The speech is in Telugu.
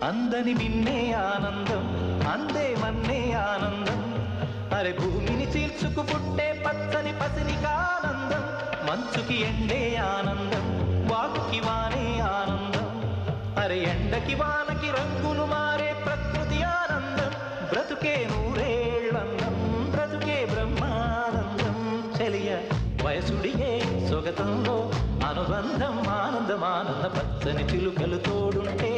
అందని నిన్నే ఆనందం అందే మన్నే ఆనందం అరే భూమిని చీల్చుకు పుట్టే పచ్చని పసినికానందం మంచుకి ఎండే ఆనందం వాగుకి వానే ఆనందం అరే ఎండకి వానకి రంగులు మారే ప్రకృతి ఆనందం బ్రతుకే నూరేళ్ళందం బ్రతుకే బ్రహ్మానందం చెలియ వయసుడిగే సొగతంలో అనుబంధం ఆనందం ఆనంద పచ్చని చిలుకలు తోడుంటే